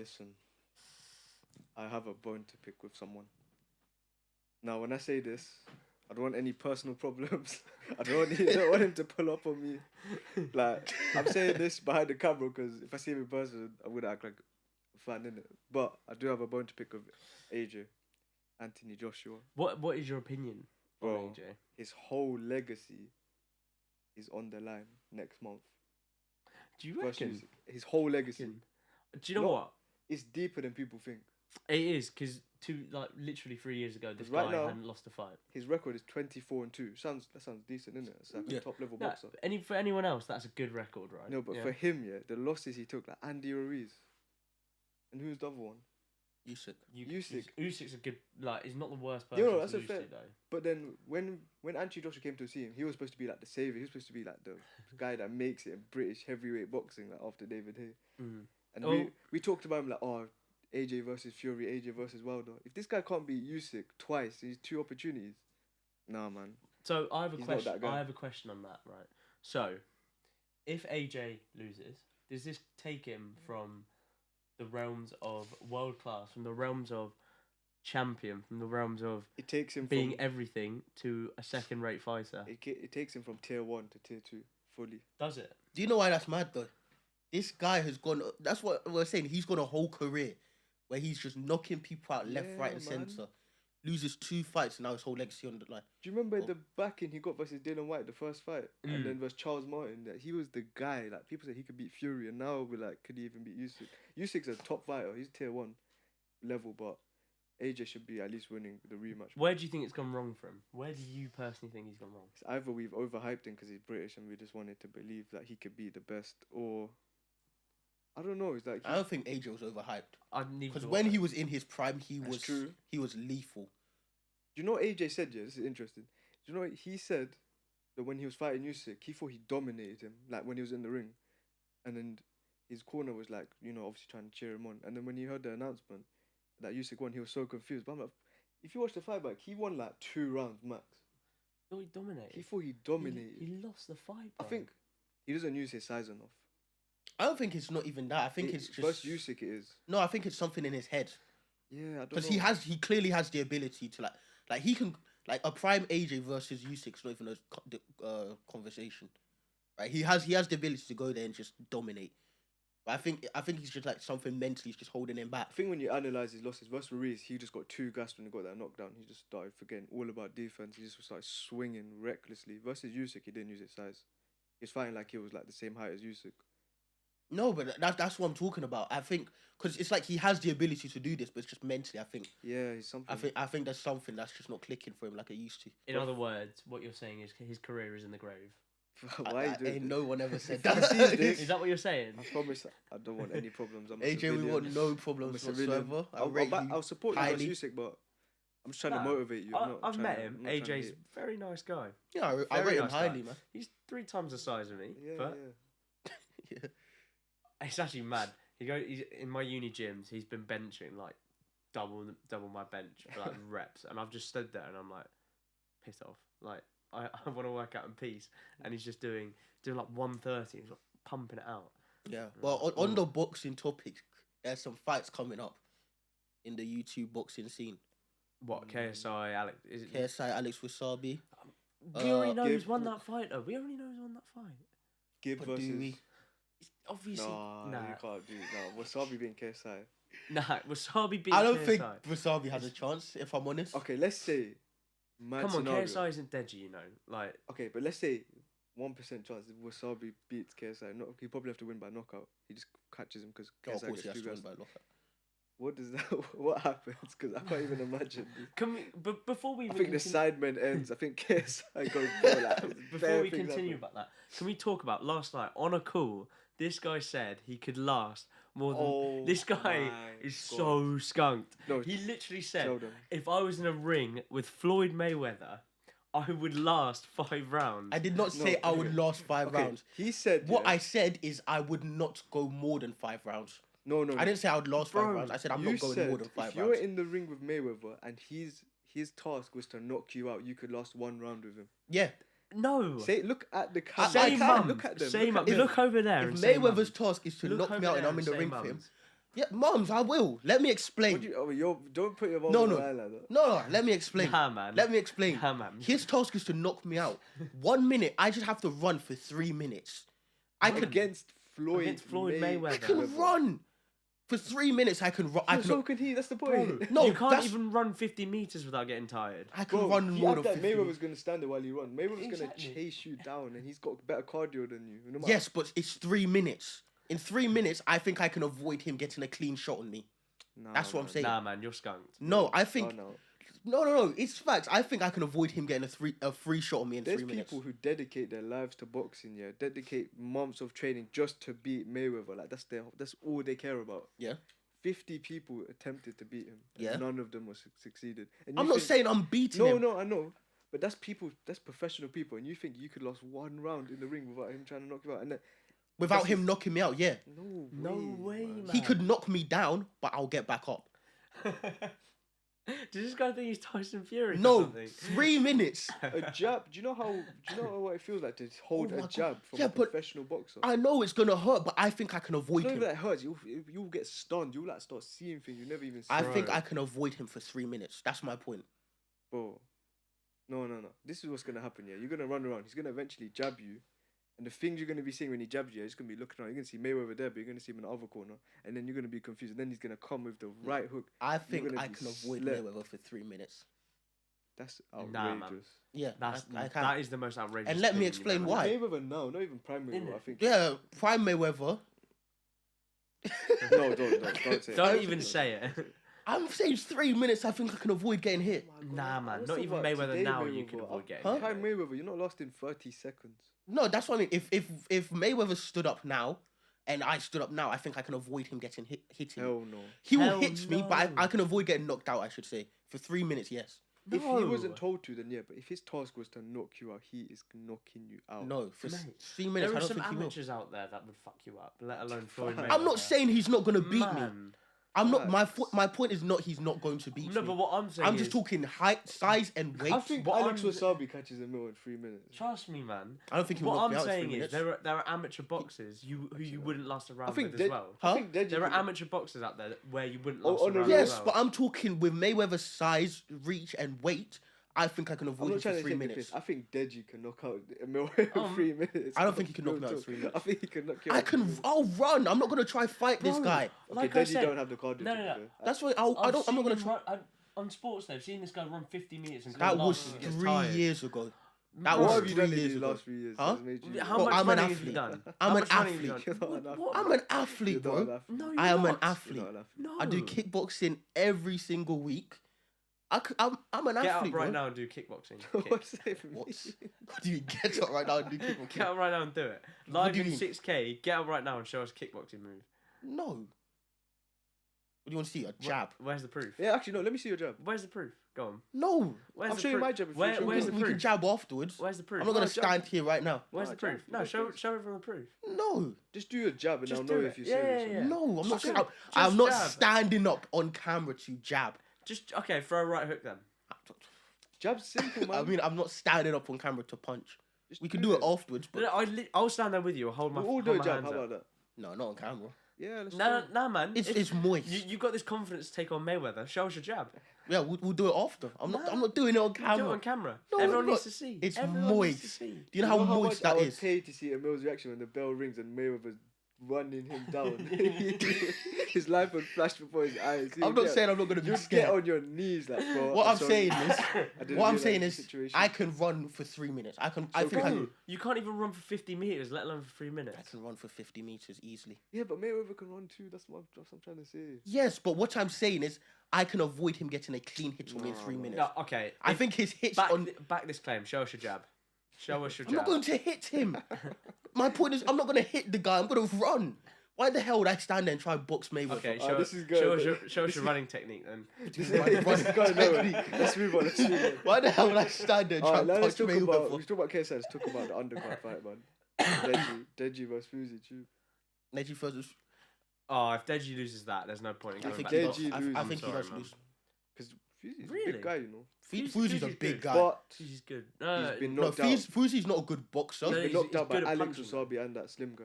Listen, I have a bone to pick with someone. Now, when I say this, I don't want any personal problems. don't want him to pull up on me. Like, I'm saying this behind the camera because if I see him in person, I would act like a fan, innit? But I do have a bone to pick with AJ, Anthony Joshua. What is your opinion on AJ? His whole legacy is on the line next month. Do you reckon? His whole legacy. Do you know what? It's deeper than people think. It is, because literally 3 years ago, this guy hadn't lost a fight. His record is 24-2. That sounds decent, isn't it? It's like a top level boxer. For anyone else, that's a good record, right? No, but for him, the losses he took, like Andy Ruiz, and who's the other one? USYK. Usyk's a good, he's not the worst person. That's a fair. Though. But then when Anthony Joshua came to see him, he was supposed to be like the savior. He was supposed to be like the guy that makes it in British heavyweight boxing, like after David Haye. Mm. And we talked about him like, AJ versus Fury, AJ versus Wilder. If this guy can't beat Usyk twice, he's 2 opportunities. Nah, man. So I have a question. I have a question on that, right? So, if AJ loses, does this take him from the realms of world class, from the realms of champion, from the realms of it takes him being everything to a second-rate fighter? It takes him from tier 1 to tier 2 fully. Does it? Do you know why that's mad though? This guy has gone. That's what we're saying. He's got a whole career where he's just knocking people out left, right, and centre. Loses 2 fights and now his whole legacy on the line. Do you remember the backing he got versus Dylan White, the first fight? And then versus Charles Martin? That he was the guy. Like, people said he could beat Fury, and now we're like, could he even beat Usyk? Usyk's a top fighter. He's tier 1 level, but AJ should be at least winning the rematch. Where do you think it's gone wrong for him? Where do you personally think he's gone wrong? It's either we've overhyped him because he's British and we just wanted to believe that he could be the best, or I don't know. It's like I don't think AJ was overhyped. Because when he was in his prime, he was lethal. Do you know what AJ said? Yeah, this is interesting. Do you know what he said? That when he was fighting Usyk, he thought he dominated him, like when he was in the ring, and then his corner was like, obviously trying to cheer him on. And then when he heard the announcement that Usyk won, he was so confused. But I'm like, if you watch the fight back, he won like 2 rounds max. No, he dominated. He thought he dominated. He lost the fight, bro. I think he doesn't use his size enough. I don't think it's not even that. I think it's just first Usyk it is. No, I think it's something in his head. Yeah, I don't know. Because he clearly has the ability to like he can a prime AJ versus Usyk's not even a conversation. Right? He has the ability to go there and just dominate. But I think he's just like something mentally is just holding him back. I think when you analyse his losses versus Ruiz, he just got 2 gassed when he got that knockdown. He just started forgetting all about defense. He just started swinging recklessly. Versus Usyk, he didn't use his size. He was fighting like he was like the same height as Usyk. No, but that's what I'm talking about. I think because it's like he has the ability to do this, but it's just mentally. I think. Yeah, he's something. I think there's something that's just not clicking for him like it used to. In other words, what you're saying is his career is in the grave. Why are you doing ain't no one ever said that? Is that what you're saying? I promise I don't want any problems. I'm AJ, we want no problems whatsoever. I'll support you versus Usyk, but I'm just trying to motivate you. I've met him. AJ's a very nice guy. Yeah, I rate him highly, man. He's 3 times the size of me. Yeah. Yeah. It's actually mad. He's in my uni gyms. He's been benching like double my bench for like reps, and I've just stood there and I'm like, piss off. Like I want to work out in peace, and he's just doing like 130. He's like pumping it out. Yeah. Well, on the boxing topic, there's some fights coming up in the YouTube boxing scene. What KSI Alex? Is it KSI Alex Wasabi? We already know who's won that fight. Though. We already know who's won that fight. Gibb versus. Obviously, you can't do it. No, Wasabi being KSI. Nah, Wasabi being I don't KSI. think Wasabi has a chance, if I'm honest. Okay, let's say. Come on, KSI isn't dead, Like. Okay, but let's say 1% chance if Wasabi beats KSI. No, he probably have to win by knockout. He just catches him because KSI gets 2 guys. What does that? What happens? Because I can't even imagine. Can we? But before we, I think the Sidemen ends. I think KSI goes for before we continue about that, can we talk about last night on a call? This guy said he could last more than. This guy is so skunked. No, he literally said, if I was in a ring with Floyd Mayweather, I would last 5 rounds. I did not say I would last 5 rounds. He said. What I said is I would not go more than 5 rounds. No. I didn't say I would last 5 rounds. I said I'm not going more than 5 rounds. If you're in the ring with Mayweather and his task was to knock you out, you could last 1 round with him. Yeah. No. Look at the camera. Look at them. Look over there. If Mayweather's task is to knock me out and I'm in the ring for him, Yeah, mums, I will. Let me explain. Don't put your mom No, on no. the line like that. No, let me explain. Nah, man. Let me explain. Nah, man. His task is to knock me out. 1 minute, I just have to run for 3 minutes. I can Against Floyd Mayweather. I can run for 3 minutes. I can run. So can he. That's the point. Bro, No, you can't that's- even run 50 meters without getting tired. I can Bro, run he more had than that 50. Mayweather's gonna stand there while you run. Mayweather's gonna Exactly. chase you down, and he's got better cardio than you. No matter- Yes, but it's 3 minutes. In 3 minutes, I think I can avoid him getting a clean shot on me. Nah, That's what I'm man. saying. Nah, man, you're skunked. No, I Oh, think no. no. It's facts. I think I can avoid him getting a free shot on me in There's 3 minutes. people who dedicate their lives to boxing. Yeah, dedicate months of training just to beat Mayweather. Like that's all they care about. Yeah. 50 people attempted to beat him. And Yeah. None of them succeeded. And I'm you not think- saying I'm beating him. No, I know. But that's people. That's professional people, and you think you could last 1 round in the ring without him trying to knock you out? And Without that's him just- knocking me out, yeah. No way, man. He could knock me down, but I'll get back up. Does this guy think he's Tyson Fury? Or No, something? 3 minutes. A jab. Do you know what it feels like to hold Oh my a jab God. from Yeah, a but professional boxer? I know it's gonna hurt, but I think I can It's avoid not even him. that hurts. You'll get stunned. You'll like start seeing things you never even. I Saw. think Bro. I can avoid him for 3 minutes. That's my point. Bro, no. This is what's gonna happen. Yeah, you're gonna run around. He's gonna eventually jab you, and the things you're gonna be seeing when he jabs you, you're just gonna be looking around. You're gonna see Mayweather there, but you're gonna see him in the other corner, and then you're gonna be confused. And then he's gonna come with the right hook. I think gonna I be can avoid slept. Mayweather for 3 minutes. That's Nah, man. outrageous. Yeah, That's I can. that is the most outrageous. And let me thing explain you've why. ever Mayweather, no, not even prime Mayweather. Innit? I think. Yeah, Prime Mayweather. No, don't say. done. Don't it. even say it. I'm saying 3 minutes. I think I can avoid getting hit. Nah, man. Let's Not talk even about Mayweather today now. You can Mayweather. avoid getting. Huh? hit. Prime Mayweather, you're not lost in 30 seconds. No, that's what I mean. If Mayweather stood up now, and I stood up now, I think I can avoid him getting hitting. Hell no. He will Hell hit me, but no. I can avoid getting knocked out. I should say for 3 minutes. Yes. If he No. wasn't told to, then yeah. But if his task was to knock you out, he is knocking you out. No, for Mate, 3 minutes. There I are don't some think he will. amateurs out there that would fuck you up, let alone Floyd Fine. Mayweather. I'm not saying he's not gonna beat me. Man. I'm not. Facts. My point is not he's not going to beat No, me. but what I'm saying I'm just is, talking height, size, and weight. I think What Alex I'm- Wasabi catches a mill in 3 minutes. Trust me, man. I don't think he will What knock I'm me out in 3 saying is minutes. there are amateur boxers who you wouldn't last a I round think with as well. Huh? I think Deji There are could- amateur boxers out there where you wouldn't Oh, last oh, a no, round Yes, as well. but I'm talking with Mayweather's size, reach, and weight. I think I can I'm avoid him not trying for to 3 take the minutes. piss. I think Deji can knock out a mill in 3 minutes. I don't think he can knock me out in Real 3 talk. minutes. I think he can knock you out. I in 3 can. minutes. I'll run. I'm not gonna try fight this Bro, guy. Okay, like I Deji said, don't have the cardio. no, to be no. fair. That's why I'm I've not seen gonna him try. on sports though. I've seen this guy run 50 meters and That come was last and he gets 3 tired. years ago. That That What was have you done 3 in years these ago. last 3 years? Huh? That's made you- How Bro, much I'm an running have you athlete. done? I'm How an much running have you athlete. done? You're not an What? I'm an athlete, You're not bro. an athlete. No, you're I am an not. You're athlete. not an athlete. No. I do kickboxing every single week. I'm an Get athlete, up right bro. now and do kickboxing. Kick. What's that for me? What? What do you get up right now and do kickboxing? Get up right now and do it. What Live do you in mean? 6K. Get up right now and show us a kickboxing move. No. What do you want to see? A jab? Where's the proof? Yeah, actually, no. Let me see your jab. Where's the proof? Go on. No. Where's I'll the show you proof? my jab if you Where, show me where's yours. the We can proof? jab afterwards. Where's the proof? I'm not gonna No, jab. stand here right now. Where's No, the proof? jab. No, No, show please. show everyone the proof. No. Just do your jab and Just I'll do know it. if you're Yeah, serious. yeah, or yeah. not. No, I'm not. Just saying- jab. I'm Just not jab. standing up on camera to jab. Just okay. Throw a right hook then. Jab's simple, man. I mean, I'm not standing up on camera to punch. Just We can do it afterwards, but I'll stand there with you. I'll hold my, We'll all do hold a my jab. hands How up. about that? no, not on camera. Yeah, let's No, do it. no, man. It's moist. You got this confidence to take on Mayweather. Show us your jab. Yeah, we'll do it after. I'm Nah. not doing it on Do it camera. on camera. No, Everyone look, needs to see. it's Everyone needs to moist. see. Do you know how moist much I that would is? pay to see Emil's reaction when the bell rings and Mayweather's running him down? His life would flash before his eyes. I'm not saying I'm not gonna be you'd get scared. on your knees, like, bro. What I'm sorry. saying is, I didn't what I'm realise saying the is, situation. I can run for 3 minutes. I think Bro, you can't even run for 50 meters, let alone for 3 minutes. I can run for 50 meters easily. Yeah, but Mayweather can run too. That's what I'm trying to say. Yes, but what I'm saying is, I can avoid him getting a clean hit on me in 3 minutes. No, okay. I think his hits back, on. back this claim. Show us your jab. Show us your I'm not jab. going to hit him. My point is, I'm not going to hit the guy. I'm going to run. Why the hell would I stand there and try and box Mayweather? Okay, Oh, show, this is show good. us your running technique then. This is my this is going nowhere. Let's move on. Let's move on. Why the hell would I stand there and try Alright, and now let's punch talk about. Mayweather? We talk about KSI. Let's talk about the undercard fight, man. Deji versus Fuzi. Too. Neji versus. Oh, if Deji loses that, there's no point in I going think back. he to does. Deji boxing. loses. I think he Sorry, does man. lose. Because Fuzi's a Really? big guy, you know. Fuzi's a Fuzi's big good. guy. But He's good. he's been No, knocked out. Fuzi's not a good boxer. No, He's been he's knocked out by good at Alex punching. Wasabi and that slim guy.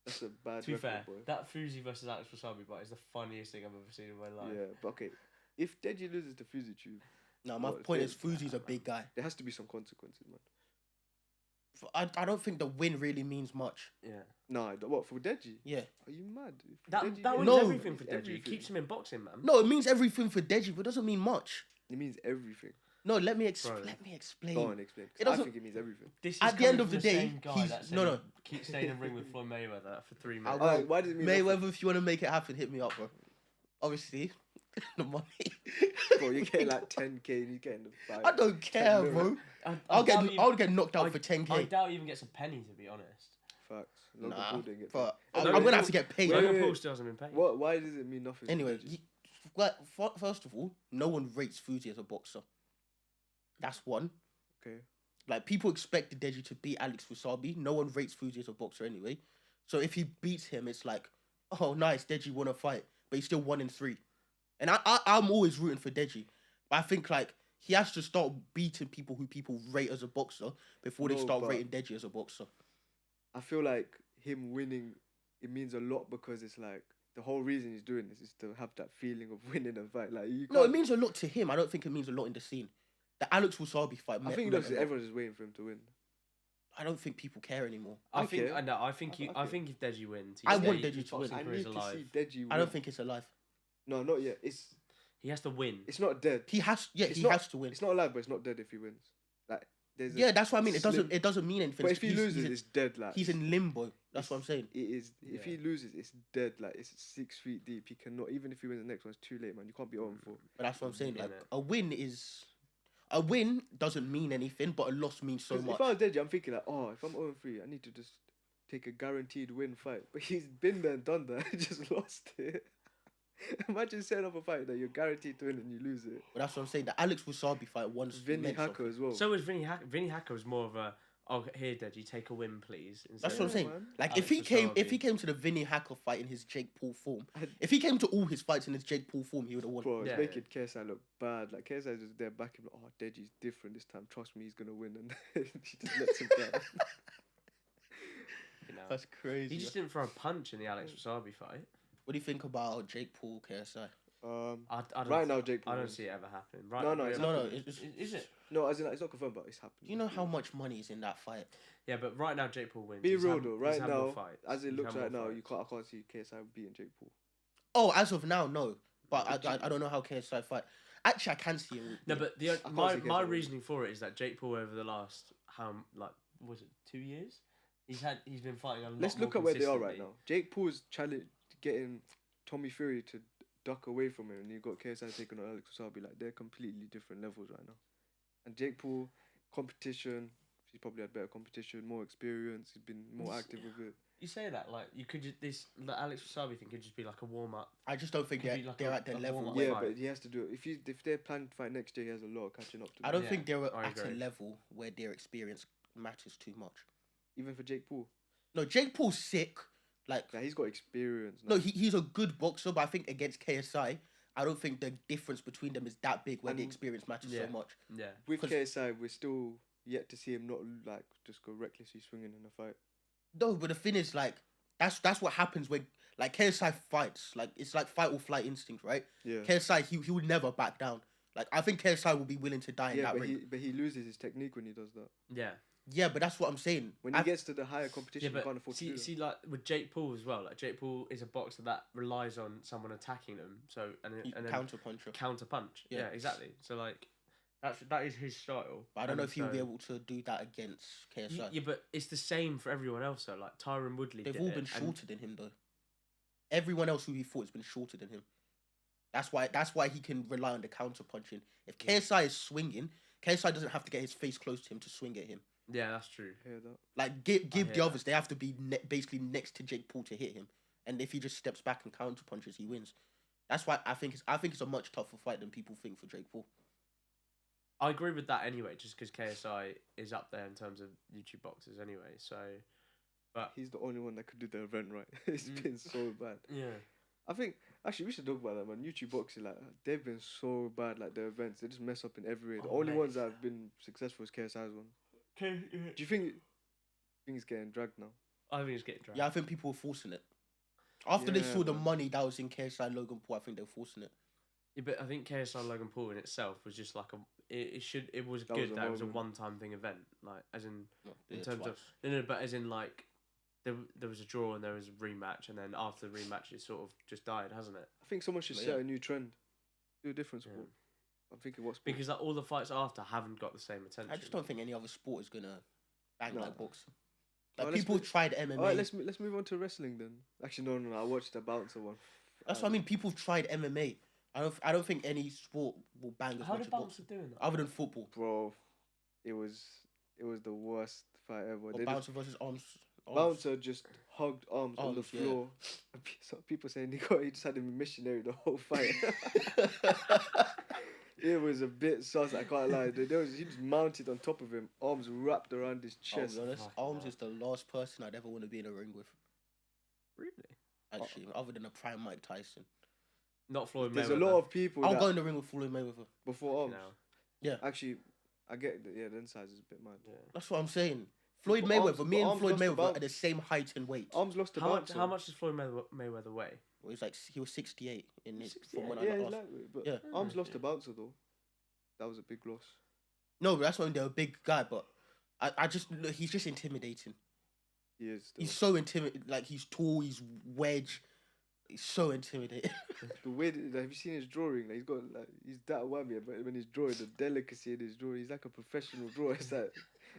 That's a bad To be record, fair, boy. that Fuzi versus Alex Wasabi fight is the funniest thing I've ever seen in my life. Yeah, but okay. If Deji loses to Fuzi Tube, No, my What, point they- is Fuzi's a big guy. there has to be some consequences, man. I don't think the win really means much. Yeah. Nah, what for Deji? Yeah. Are you mad? If That Deji wins wins, No. everything for it Deji. means It keeps him in boxing, man. No, it means everything for Deji, but it doesn't mean much. It means everything. No, let me Bro. explain. Go on, explain. 'Cause It I doesn't- think it means everything. This is At the end coming of from the day, same guy he's- that said no, he no. keep staying in the ring with Floyd Mayweather for 3 I minutes. will. Alright, why does it mean Mayweather, if you want to make it happen, hit me up, bro. Obviously, the money. Bro, you're getting like 10k and he's getting the fight. I don't care, 10 bro. million. I'll doubt you- get knocked out I- for 10k. I doubt he even gets a penny, to be honest. Facts. Logan Nah, Paul didn't get but paid. I'm gonna have to get paid. Wait, Logan wait, Paul wait. still hasn't been paid. What? Why does it mean nothing? to Anyway, Deji? first of all, no one rates Fuji as a boxer. That's one. Okay. Like, people expected Deji to beat Alex Wasabi. No one rates Fuji as a boxer anyway. So if he beats him, it's like, oh, nice, Deji won a fight. But he's still 1-3. And I'm always rooting for Deji. But I think, like, he has to start beating people who people rate as a boxer before they No, start but- rating Deji as a boxer. I feel like him winning, it means a lot because it's like the whole reason he's doing this is to have that feeling of winning a fight. Like you can't. No, it means a lot to him. I don't think it means a lot in the scene. The Alex Wasabi fight. I think meant a lot. everyone's just waiting for him to win. I don't think people care anymore. I I think care. no, I think I if Deji wins, I he's- want he- Deji his to win. boxing I career is need to alive. see Deji win. I don't think it's alive. No, not yet. He has to win. It's not dead. He has. Yeah, It's he not- has to win. It's not alive, but it's not dead if he wins. Like there's. Yeah, that's what I mean. It doesn't. slim- It doesn't mean anything. But if he He's- loses, he's in, it's dead. Like he's in limbo. That's what I'm saying. It is. If Yeah. he loses, it's dead. Like it's 6 feet deep. He cannot. Even if he wins the next one, it's too late, man. You can't be on for. But that's what I'm saying. Yeah, Like, innit? a win doesn't mean anything, but a loss means so much. If I was Deji, I'm thinking like, oh, if I'm 0-3, I need to just take a guaranteed win fight. But he's been there and done that. He just lost it. Imagine setting up a fight that you're guaranteed to win and you lose it. But that's what I'm saying. The Alex Wasabi fight once. Vinny meant Hacker something. as well. So was Vinny Hacker. Vinny Hacker was more of a, oh, here, Deji, take a win, please. That's instead what I'm of- saying. man. Like, Alex if he Wasabi. came to the Vinny Hacker fight in his Jake Paul form, I'd- if he came to all his fights in his Jake Paul form, he would have won. Bro, it's Yeah. making KSI look bad. Like KSI is just there backing. Like, oh, Deji's different this time. Trust me, he's gonna win, and he just lets him down. You know. That's crazy. He just didn't throw a punch in the Alex Wasabi fight. What do you think about Jake Paul KSI? I don't, Right now, Jake Paul I don't wins. see it ever happening. Right, No, it's No, no. happening. Is it? No, as in like, it's not confirmed, but it's happening. Do you know how much money is in that fight? Yeah, but right now Jake Paul wins. Be He's real had- though. he's Right had more now, fights. as it He's looks had right more now, fights. I can't see KSI beating Jake Paul. Oh, as of now, no. But Would I don't know how KSI fight. Actually, I can see him. No, but the can't my see KSI winning. reasoning for it is that Jake Paul over the last was it 2 years? He's been fighting a lot. Let's more look at where they are right consistently. now. Jake Paul's challenge getting Tommy Fury to duck away from him, and you've got KSI taking on Alex Wasabi. Like they're completely different levels right now. And Jake Paul, competition. He's probably had better competition, more experience. He's been more active with it. You say that like you could just the Alex Wasabi thing could just be like a warm up. I just don't think Could they're, be like they're a- at their a level. warm-up. Yeah, fight. but he has to do it. If they're planning to fight next year, he has a lot of catching up to do. I don't Yeah, think they're I at a agree. level where their experience matters too much. Even for Jake Paul. No, Jake Paul's sick. Like, Yeah, he's got experience now. no, he's a good boxer, but I think against KSI, I don't think the difference between them is that big where the And- experience matters Yeah. so much. Yeah. With 'cause- KSI, we're still yet to see him not like just go recklessly swinging in a fight. No, but the thing is, like, that's what happens when, like, KSI fights. Like, it's like fight or flight instinct, right? Yeah. KSI, he would never back down. Like, I think KSI will be willing to die in Yeah, that but ring. he loses his technique when he does that. Yeah. Yeah, but that's what I'm saying. When he I- gets to the higher Yeah, competition, he can't but afford to see, do that. see, like with Jake Paul as well. Like Jake Paul is a boxer that relies on someone attacking him. So and then counter puncher. counter punch. Yeah. Yeah. Exactly. So like, that is his style. But I don't know And if he'll be so- able to do that against KSI. Yeah, but it's the same for everyone else though. Like Tyron Woodley. They've did all it, been and- shorter than him, though. Everyone else who he fought has been shorter than him. That's why he can rely on the counter punching. If KSI is swinging, KSI doesn't have to get his face close to him to swing at him. Yeah, that's true. Hear that? Like give hear the that. others, they have to be basically next to Jake Paul to hit him. And if he just steps back and counter punches, he wins. That's why I think it's a much tougher fight than people think for Jake Paul. I agree with that anyway, just because KSI is up there in terms of YouTube boxers anyway. So, but He's the only one that could do the event right. It's Mm. been so bad. yeah, I think actually we should talk about that, man. YouTube boxing, like they've been so bad. Like the events, they just mess up in every way. The Oh, only mate. ones that have been successful is KSI's one. Do you think it's getting dragged now? I think it's getting dragged. Yeah, I think people were forcing it. After they Yeah, saw the man. money that was in KSI Logan Paul, I think they were forcing it. Yeah, but I think KSI Logan Paul in itself was just like it was That good was a that it was a moment. one-time thing event, like as in Yeah, terms of no, but as in like there was a draw and there was a rematch, and then after the rematch it sort of just died, hasn't it? I think someone should But set yeah. a new trend. Do a different Yeah. sport. I'm thinking what sport? Because like all the fights after haven't got the same attention. I just don't think any other sport is gonna bang No. like boxing. Oh, Like let's people move- tried MMA. All right, let's move on to wrestling then. Actually, no. I watched the bouncer one. That's what I mean. People tried MMA. I don't think any sport will bang as How much did as Bouncer boxing, doing that? other than football. Bro, it was the worst fight ever. Or They just- bouncer versus arms. Bouncer just hugged arms on the Arms, yeah. floor. And some people saying he just had him missionary the whole fight. It was a bit sus. I can't lie. He just mounted on top of him, arms wrapped around his I'll chest. be honest, Fucking Arms hell. is the last person I'd ever want to be in a ring with. Really? Actually, other than a prime Mike Tyson. Not Floyd Mayweather. There's a lot of people I'll that go in the ring with Floyd Mayweather. before arms. No. Actually, I get the inside is a bit mad. Yeah. That's what I'm saying. Floyd But Mayweather, Arms- me but and Arms Floyd lost the Mayweather belt. are the same height and weight. Arms lost the How much? bouncer. How much does Floyd Mayweather weigh? Well, he was 68 in it 68? from when Yeah, I he's last. lightweight, but Yeah. Arms lost Yeah. the bouncer though. That was a big loss. No, but that's when they're a big guy, but I just look, he's just intimidating. He is. Still. He's so intimidating. Like he's tall, he's wedge. He's so intimidating. The way have you seen his drawing? Like he's that whammy, but when he's drawing, the delicacy in his drawing, he's like a professional drawer. It's like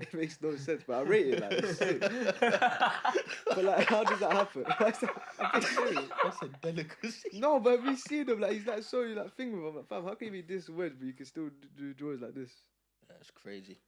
it makes no sense, but I rate it. Like, it's sick. But like, how does that happen? I'm being serious. That's a delicacy. No, but we seen him like he's like so like thing with him. Like, fam, how can you be this wedge, but you can still do drawings like this? That's crazy.